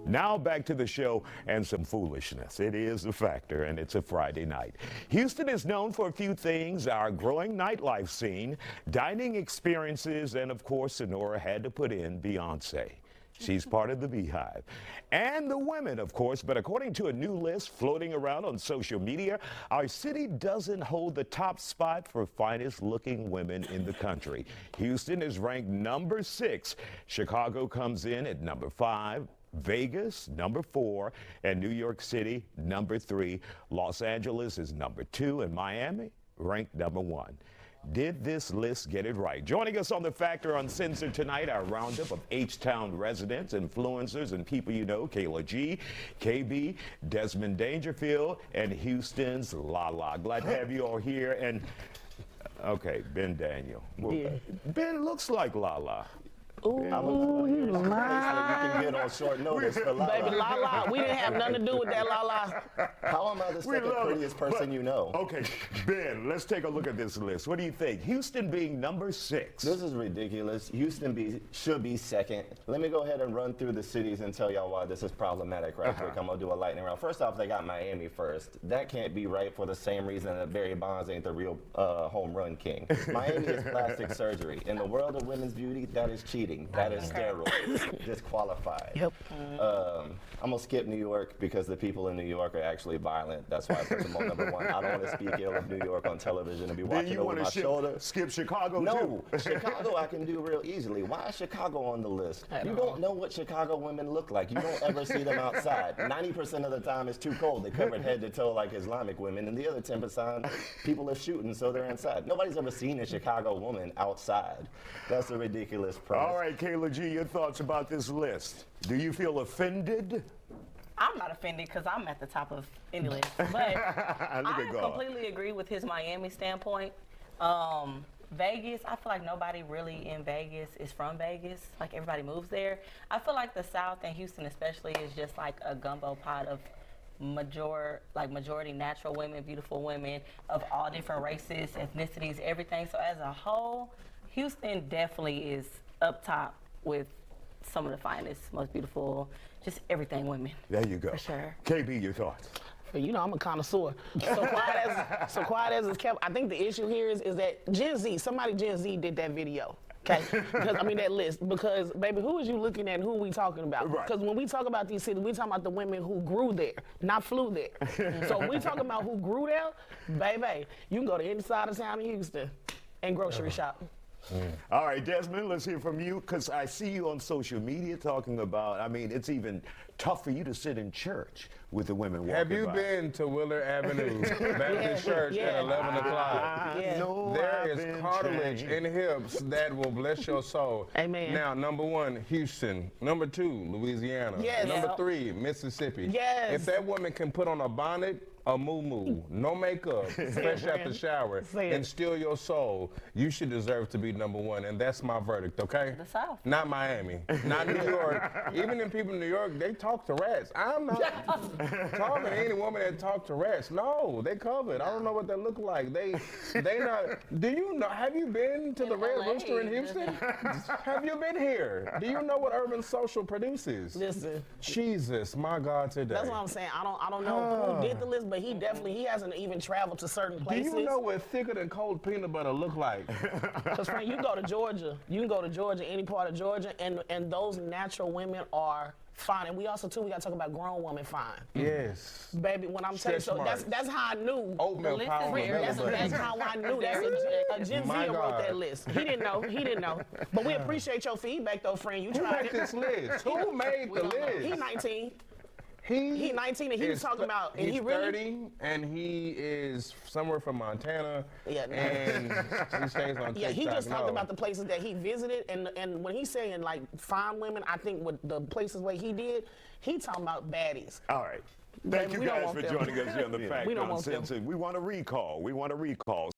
Now back to the show and some foolishness. It is a factor, and it's a Friday night. Houston is known for a few things: our growing nightlife scene, dining experiences, and of course, Sonora had to put in Beyonce. She's part of the Beehive. And the women, of course, but according to a new list floating around on social media, our city doesn't hold the top spot for finest looking women in the country. Houston is ranked number 6. Chicago comes in at number 5. Vegas, number 4, and New York City, number 3. Los Angeles is number 2, and Miami ranked number 1. Did this list get it right? Joining us on the Factor Uncensored tonight, our roundup of H-Town residents, influencers, and people you know: Kayla G, KB, Desmond Dangerfield, and Houston's Lala. Glad to have you all here. And okay, Ben Daniel. Well, yeah. Ben looks like Lala. Ooh, you lying. You can get on short notice for Lala. Baby, Lala, we didn't have nothing to do with that, Lala. How am I the second prettiest person you know? Okay, Ben, let's take a look at this list. What do you think? Houston being number 6. This is ridiculous. Houston should be second. Let me go ahead and run through the cities and tell y'all why this is problematic right quick. I'm going to do a lightning round. First off, they got Miami first. That can't be right for the same reason that Barry Bonds ain't the real home run king. Miami is plastic surgery. In the world of women's beauty, that is cheating. That is steroids. Disqualified. Yep. I'm going to skip New York because the people in New York are actually violent. That's why I put them on number 1. I don't want to speak ill of New York on television and be watching over my shoulder. Skip Chicago, no, Chicago I can do real easily. Why is Chicago on the list? You don't know what Chicago women look like. You don't ever see them outside. 90% of the time it's too cold. They're covered head to toe like Islamic women, and the other 10% people are shooting, so they're inside. Nobody's ever seen a Chicago woman outside. That's a ridiculous premise. All right, Kayla G, your thoughts about this list? Do you feel offended? I'm not offended because I'm at the top of any list. But I completely agree with his Miami standpoint. Vegas, I feel like nobody really in Vegas is from Vegas. Like, everybody moves there. I feel like the South and Houston especially is just like a gumbo pot of majority natural women, beautiful women of all different races, ethnicities, everything. So as a whole, Houston definitely is up top with some of the finest, most beautiful, just everything women. There you go. For sure. KB, your thoughts? You know, I'm a connoisseur. So quiet as it's kept. I think the issue here is that somebody Gen Z did that video. Okay, because I mean that list. Because baby, who is you looking at? And who are we talking about? Right. Because when we talk about these cities, we talking about the women who grew there, not flew there. So when we talking about who grew there, baby, you can go to any side of town in Houston and grocery shop. All right, Desmond, let's hear from you, because I see you on social media talking about, I mean, it's even tough for you to sit in church with the women walking by. Have you been to Willard Avenue Baptist Church at 11 o'clock? There is cartilage in hips that will bless your soul. Amen. Now, number 1, Houston. Number 2, Louisiana. Yes. Number 3, Mississippi. Yes. If that woman can put on a bonnet, a moo-moo, no makeup, fresh out the shower, and steal your soul, you should deserve to be number 1, and that's my verdict, okay? The South. Not Miami, not New York. Even in people in New York, they talk to rats. I'm not talking to any woman that talk to rats. No, they covered. I don't know what they look like. They not. Do you know? Have you been to the Red Rooster in Houston? Have you been here? Do you know what Urban Social produces? Listen, Jesus, my God, today. that's what I'm saying. I don't know who did the list, but he hasn't even traveled to certain places. Do you know what thicker than cold peanut butter look like? Because friend, you can go to Georgia. You can go to Georgia, any part of Georgia, and those natural women are fine. And we also we gotta talk about grown women fine. Yes. Baby, when I'm telling you, so that's how I knew. Oatmeal power. That's how I knew. That's a Gen Z wrote that list. He didn't know. But we appreciate your feedback though, friend. You tried it. Who made this list? Who made the list? He's 19. He 19 and he was talking about, and he's he really 30 and he is somewhere from Montana. Yeah, and he stays on TikTok. Yeah, he just talked about the places that he visited, and when he's saying like fine women, I think with the places where he did, he talking about baddies. All right. Thank you guys for joining us here on the Factor Uncensored. We want a recall.